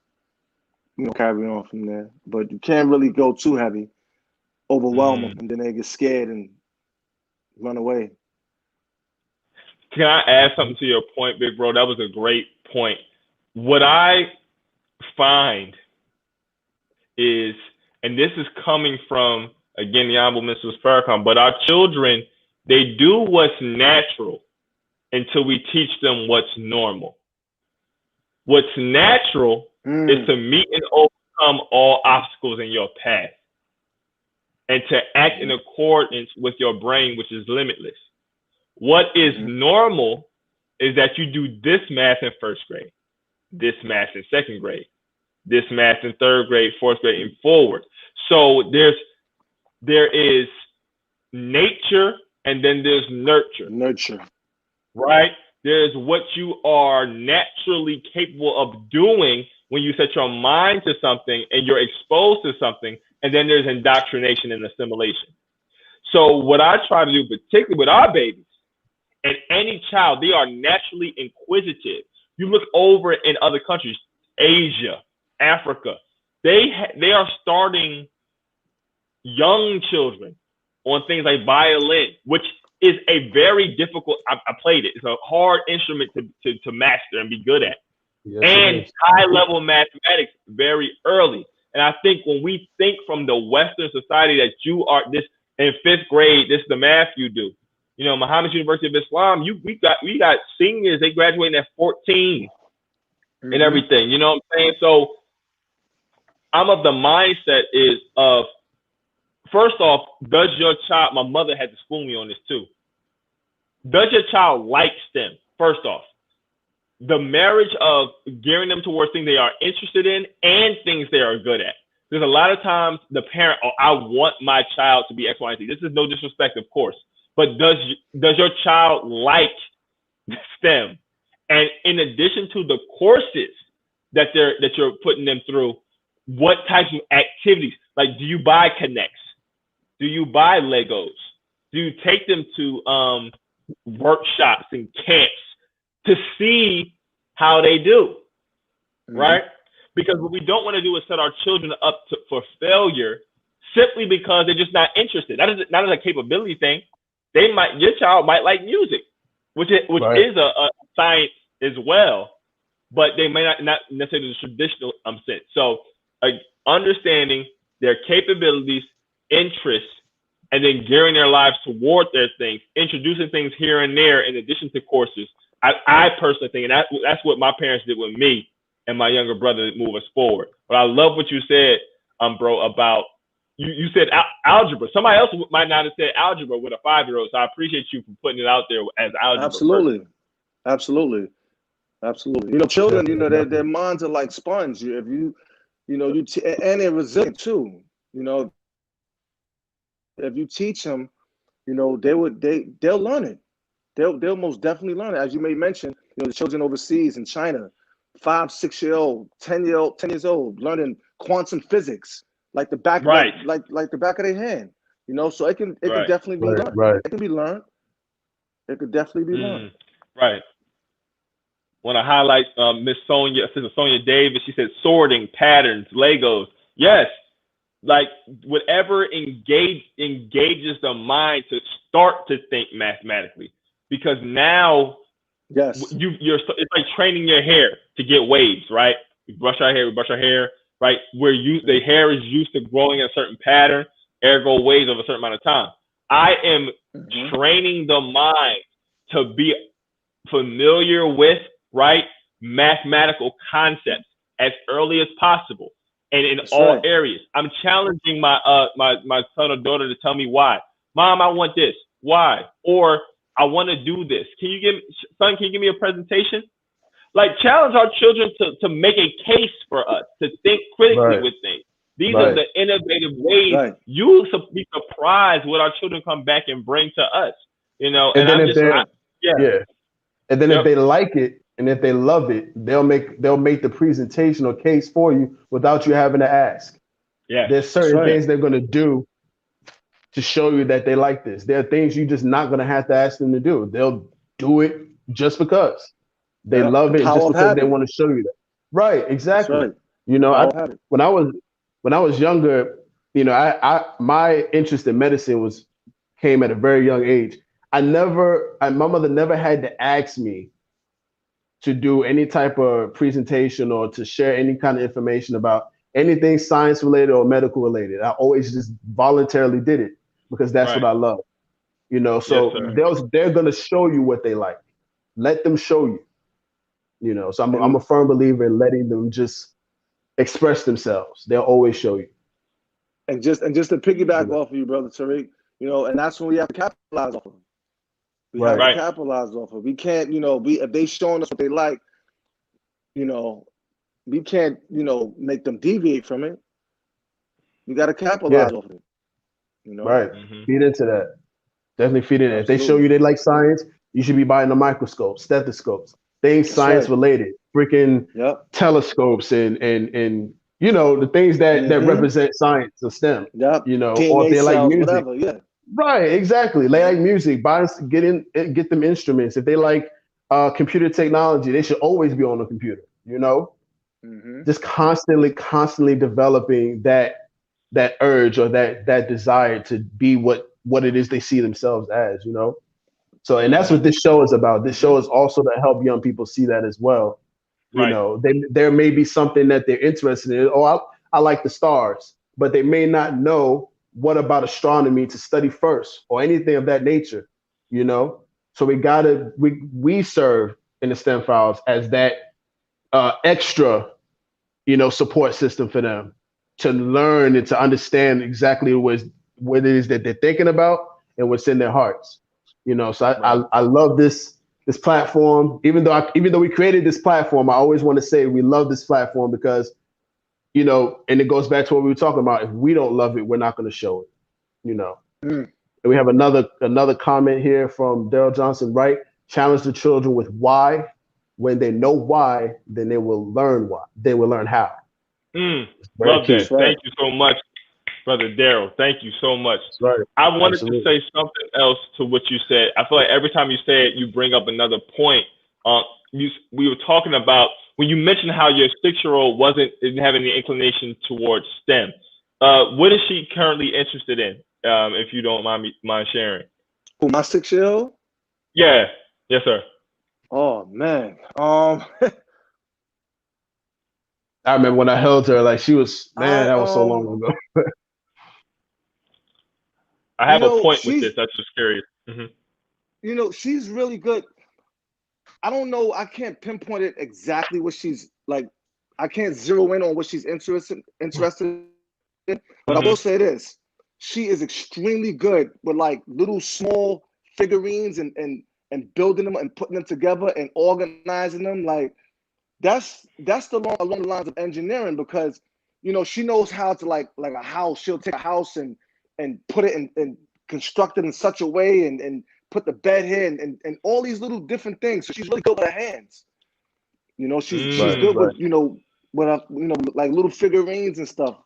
carry on from there. But you can't really go too heavy, overwhelm them, and then they get scared and run away. Can I add something to your point, big bro? That was a great point. What I find is, and this is coming from, again, the Honorable Mrs. Farrakhan, but our children, they do what's natural until we teach them what's normal. What's natural is to meet and overcome all obstacles in your path and to act in accordance with your brain, which is limitless. What is normal is that you do this math in first grade, this math in second grade, this math in third grade, fourth grade, and forward. So there is nature, and then there's nurture. Nurture. Right? There's what you are naturally capable of doing when you set your mind to something and you're exposed to something, and then there's indoctrination and assimilation. So what I try to do, particularly with our babies, and any child, they are naturally inquisitive. You look over in other countries, Asia, Africa, they are starting young children on things like violin, which is a very difficult, I played it. It's a hard instrument to master and be good at. Yes, and high-level mathematics very early. And I think when we think from the Western society that you are this in 5th grade, this is the math you do. Muhammad's University of Islam, we got seniors, they graduating at 14 and everything. You know what I'm saying? So I'm of the mindset is of, first off, does your child, my mother had to school me on this too. Does your child like STEM? First off, the marriage of gearing them towards things they are interested in and things they are good at. There's a lot of times the parent, I want my child to be X, Y, and Z. This is no disrespect, of course, but does your child like STEM? And in addition to the courses that you're putting them through, what types of activities? Like, do you buy Connects? Do you buy Legos? Do you take them to workshops and camps to see how they do, right? Because what we don't want to do is set our children up for failure simply because they're just not interested. That is not as a capability thing. Your child might like music, which right. is a science as well, but they may not necessarily the traditional sense. So understanding their capabilities, interests, and then gearing their lives toward their things, introducing things here and there in addition to courses. I personally think, and that's what my parents did with me and my younger brother to move us forward. But I love what you said, bro, about you said algebra. Somebody else might not have said algebra with a 5-year-old, so I appreciate you for putting it out there as algebra. Absolutely. Children, their minds are like sponge. If and they're resilient too. If you teach them, they'll learn it. They'll most definitely learn it. As you may mention, the children overseas in China, 5, 6-year-old, 10 years old, learning quantum physics like the back, right. like the back of their hand. So it can definitely be learned. Right. It can be learned. It could definitely be learned. Right. Want to highlight Miss Sonia, Sister Sonia Davis. She said sorting, patterns, Legos. Yes. Like whatever engages the mind to start to think mathematically, because now it's like training your hair to get waves, right? We brush our hair, right? The hair is used to growing in a certain pattern, ergo waves of a certain amount of time. I am training the mind to be familiar with, right, mathematical concepts as early as possible. and in That's all right. areas. I'm challenging my my son or daughter to tell me why. Mom, I want this. Why? Or I want to do this. Can you give me a presentation? Like, challenge our children to make a case for us, to think critically Right. with things. These are Right. the innovative ways. Right. You'll be surprised what our children come back and bring to us. You know, And and then I'm if just, they're yeah, yeah, and then if yep, they like it and if they love it, they'll make the presentation or case for you without you having to ask. yes, There's That's certain right. things they're gonna do to show you that they like this. There are things you're just not gonna have to ask them to do. They'll do it just because they Yeah. love The it and power just of because they habit. want to show you that. Right, That's exactly. right. You know, Power of habit. when I was younger, you know, my interest in medicine came at a very young age. My mother never had to ask me to do any type of presentation or to share any kind of information about anything science related or medical related. I always just voluntarily did it because that's what right, I love. You know, yes, so sir, they're gonna show you what they like. Let them show you. You know, so I'm And a firm believer in letting them just express themselves. They'll always show you. just to You piggyback know, off of you, brother Tariq, and that's when we have to capitalize off of. We have right, to right, capitalize off of. We can't, if they showing us what they like, you know, we can't, make them deviate from it. We got to yeah, capitalize off of it. You know, right. hmm, Feed into that. Definitely feed into that. If they show absolutely. you they like science, you should be buying the microscopes, stethoscopes, things That's science right. related, freaking Yep. telescopes and the things that Mm-hmm. represent science or STEM. Yep. Or if DNA they like cells, music. whatever. Yeah. Right, exactly. They like Yep. music. Get them instruments. If they like computer technology, they should always be on the computer. Mm-hmm. Just constantly developing that urge or that desire to be what it is they see themselves as. So, and that's hmm, what this show is about. This Mm-hmm. show is also to help young people see that as well. right, There may be something that they're interested in. Oh, I like the stars, but they may not know what about astronomy to study first or anything of that nature. You know, so we serve in the STEM files as that extra support system for them to learn and to understand exactly what it is that they're thinking about and what's in their hearts. So right, I love this platform. Even though we created this platform, I always want to say we love this platform because and it goes back to what we were talking about. If we don't love it, we're not going to show it. You know. Mm. And we have another comment here from Daryl Johnson. Right, challenge the children with why. When they know why, then they will learn why. They will learn how. mm, It's very love that. key. That's right. Thank you so much, brother Daryl. Thank you so much. That's right. I wanted to Absolutely. say something else to what you said. I feel like every time you say it, you bring up another point. We were talking about when you mentioned how your 6-year-old didn't have any inclination towards STEM. What is she currently interested in? If you don't mind sharing. Who, my 6-year-old? Yeah. Yes, sir. Oh man. I remember when I held her, like she was, man, I that was so long ago. I have a point with she's this. That's just curious. Hmm. she's really good. I don't know. I can't pinpoint it exactly what she's like. I can't zero in on what she's interested in. But I Hmm. will say this: she is extremely good with like little small figurines and building them and putting them together and organizing them. Like along the lines of engineering because she knows how to like a house. She'll take a house and put it and construct it in such a way and put the bed here and all these little different things. So she's really good with her hands. She's Right, Mm, good with right. with her, like little figurines and stuff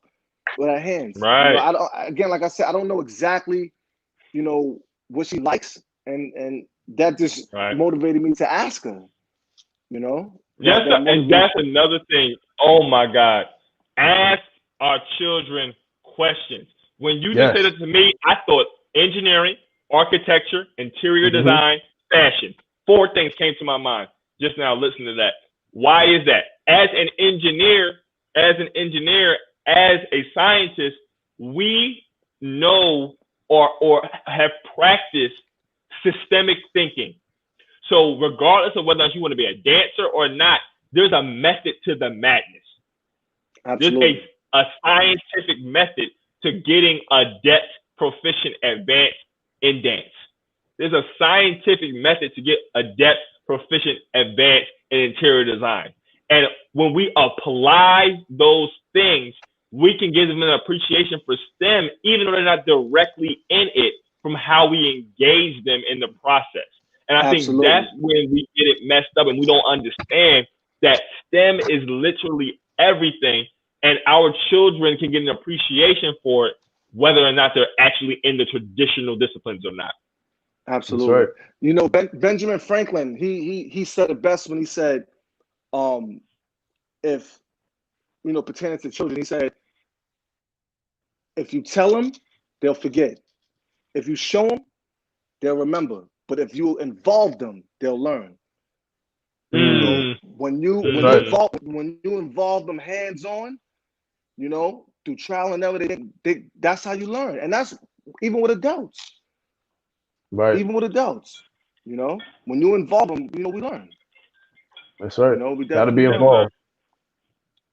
with her hands. right. I don't, again, like I said, I don't know exactly what she likes, and that just Right. motivated me to ask her. Yes, That sir. And motivated. that's another thing. Oh my God. Ask our children questions. When you just said Yes. it to me, I thought engineering, architecture, interior Hmm. design, fashion. 4 things came to my mind just now listening to that. Why is that? As an engineer, as a scientist, we know or have practiced systemic thinking. So regardless of whether you want to be a dancer or not, there's a method to the madness. There's a Absolutely. a scientific method to getting adept, proficient, advanced in dance. There's a scientific method to get adept, proficient, advanced in interior design. And when we apply those things, we can give them an appreciation for STEM, even though they're not directly in it, from how we engage them in the process. And I think that's when we get it messed up and we don't understand that STEM is literally everything, and our children can get an appreciation for it, whether or not they're actually in the traditional disciplines or not. Absolutely. Right. You know, Benjamin Franklin, he said it best when he said, if, you know, pertaining to children, he said, if you tell them, they'll forget. If you show them, they'll remember. But if you involve them, they'll learn. You know, when you involve them hands-on, you know, through trial and error, that's how you learn. And that's even with adults. Right. Even with adults, you know, when you involve them, you know, we learn. That's right. You know, we gotta be involved.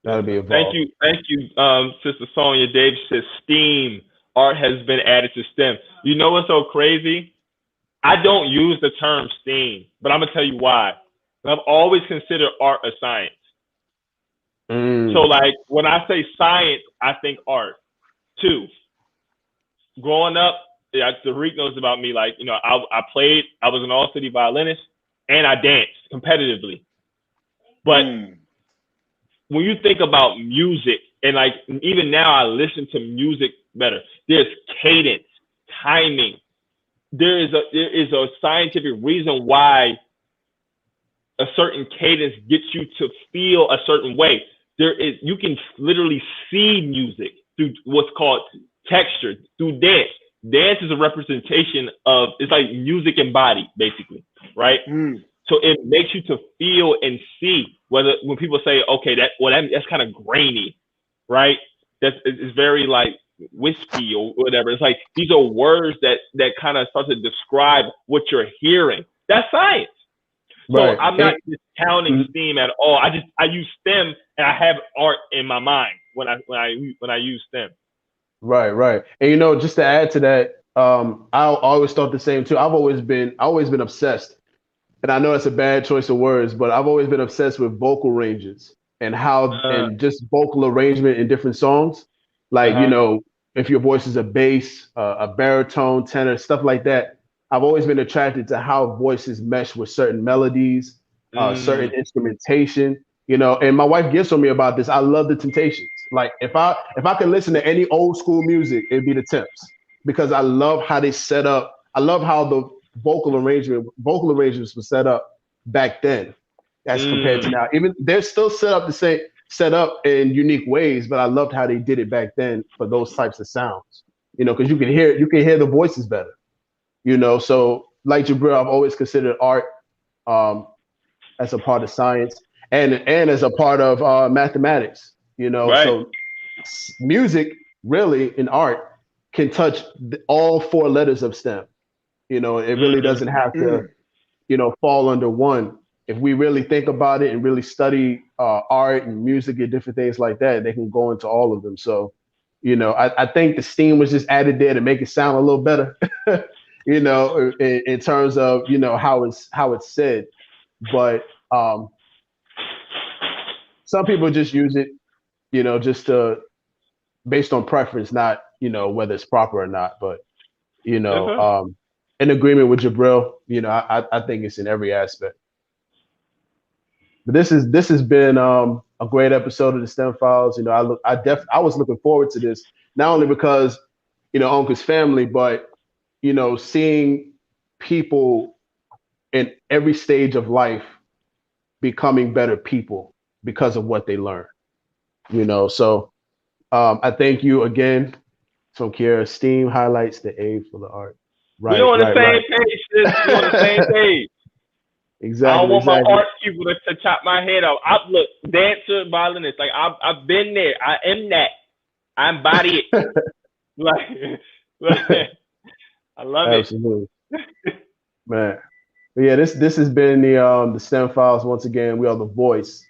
Gotta be involved. Thank you, Sister Sonia Davis says STEAM, art has been added to STEM. You know what's so crazy? I don't use the term STEAM, but I'm gonna tell you why. I've always considered art a science. So like when I say science, I think art. Two, growing up, Tariq knows about me. Like, you know, I was an all-city violinist and I danced competitively. But when you think about music, and like even now I listen to music better, there's cadence, timing. There is a scientific reason why a certain cadence gets you to feel a certain way. You can literally see music through what's called texture, through dance. Dance is a representation of, it's like music embodied, basically, right? So it makes you to feel and see when people say, okay, that's kind of grainy, right? It's very like wispy or whatever. It's like these are words that kind of start to describe what you're hearing. That's science. So right. I'm not discounting STEAM at all. I use STEM and I have art in my mind when I use STEM. Right. And you know, just to add to that, I always thought the same too. I've always been obsessed, and I know it's a bad choice of words, but I've always been obsessed with vocal ranges and and just vocal arrangement in different songs. Like, you know, if your voice is a bass, a baritone, tenor, stuff like that. I've always been attracted to how voices mesh with certain melodies, certain instrumentation, you know, and my wife gets on me about this. I love the Temptations. Like if I could listen to any old school music, it'd be the Temps, because I love how they set up. I love how the vocal arrangements were set up back then as compared to now. Even they're still set up in unique ways, but I loved how they did it back then for those types of sounds, you know, because you can hear the voices better. You know, so like Jabril, I've always considered art as a part of science and as a part of mathematics. You know, right. So music really in art can touch all four letters of STEM. You know, it really doesn't have to, you know, fall under one. If we really think about it and really study art and music and different things like that, they can go into all of them. So, you know, I think the STEAM was just added there to make it sound a little better. You know, in terms of, you know, how it's said, but some people just use it, you know, just based on preference, not, you know, whether it's proper or not. But, you know, in agreement with Jabril, you know, I think it's in every aspect. But this has been a great episode of the STEM Files. You know, I was looking forward to this, not only because, you know, Uncle's family, but you know, seeing people in every stage of life becoming better people because of what they learn, you know. So I thank you again from Kiera. STEAM highlights the A for the art. Right. We're on the same page, sis. We're on the same page. Exactly. I don't want my art people to chop my head off. Look, dancer, violinist, like I've been there. I am that. I embody it. like I love Absolutely. Man. But yeah, this has been the STEM Files once again. We are the voice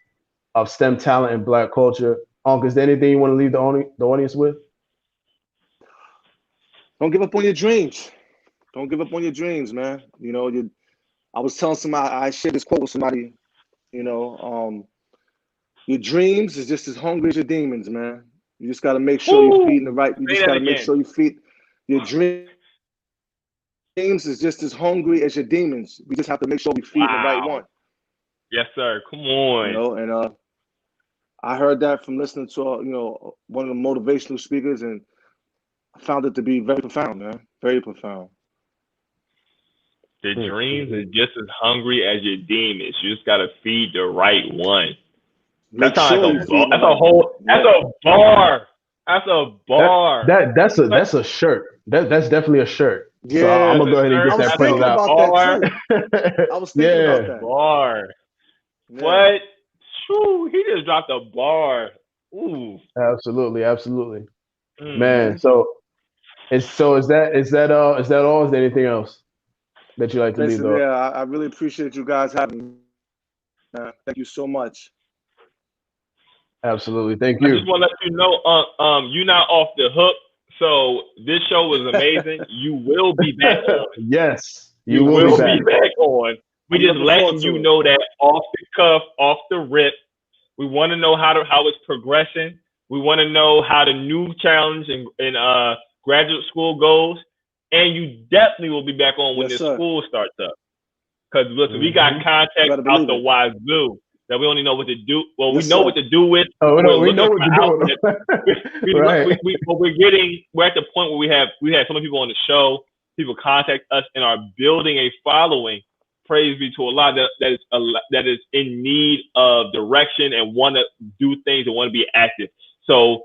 of STEM talent and Black culture. Is there anything you want to leave the audience with? Don't give up on your dreams. Don't give up on your dreams, man. You know, I was telling somebody, I shared this quote with somebody, you know, your dreams is just as hungry as your demons, man. You just got to make sure you're feeding the right. You just got to make sure you feed your dreams is just as hungry as your demons. We just have to make sure we feed the right one. Yes, sir. Come on. You know, and I heard that from listening to you know, one of the motivational speakers, and I found it to be very profound, man. Very profound. The dreams are just as hungry as your demons. You just gotta feed the right one. That's a bar. That's a bar. That's a shirt. That's definitely a shirt. Yeah, so I'm gonna go ahead and get that printed out. I was thinking about that. Bar. Yeah. What? Whew, he just dropped a bar. Ooh. Absolutely. Man, so is that all? Is there anything else that you like to leave off? Yeah, I really appreciate you guys having me. Thank you so much. Absolutely. Thank you. I just want to let you know, you're not off the hook. So this show was amazing. You will be back on. Yes, you will be back on. We just letting you know that off the cuff, off the rip. We want to know how it's progressing. We want to know how the new challenge in graduate school goes. And you definitely will be back on when school starts up. Because listen, we got contact out the wazoo that we only know what to do. Well, we know what to do with. Oh, we know what to do. Right. We're at the point where we have so many people on the show. People contact us and are building a following. Praise be to Allah that is in need of direction and want to do things and want to be active. So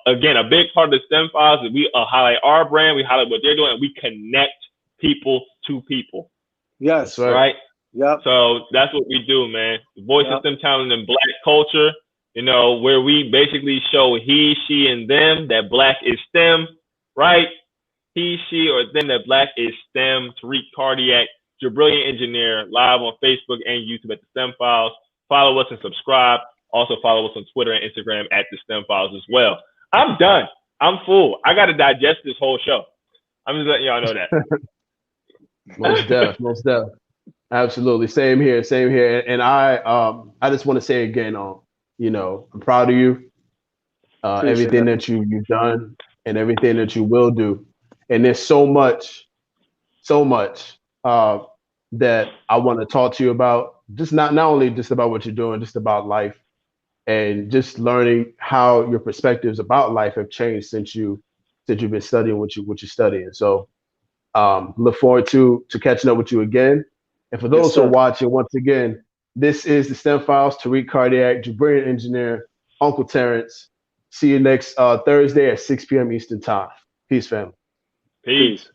again, a big part of the STEM Files is we highlight our brand, we highlight what they're doing, and we connect people to people. Yes, right. Yep. So that's what we do, man. The voice of STEM talent and Black culture. You know, where we basically show he, she, and them that Black is STEM, right? He, she, or them that Black is STEM. Tariq Cardiac, your brilliant engineer, live on Facebook and YouTube at the STEM Files. Follow us and subscribe. Also follow us on Twitter and Instagram at the STEM Files as well. I'm done. I'm full. I got to digest this whole show. I'm just letting y'all know that. Most def. Absolutely. Same here. And I just want to say again, you know, I'm proud of you. Everything that you've done and everything that you will do. And there's so much that I want to talk to you about. Just not only just about what you're doing, just about life and just learning how your perspectives about life have changed since you've been studying what you're studying. So look forward to catching up with you again. And for those who are watching, once again, this is the STEM Files, Tariq Cardiac, brilliant engineer, Uncle Terrence. See you next Thursday at 6 p.m. Eastern Time. Peace, family. Peace.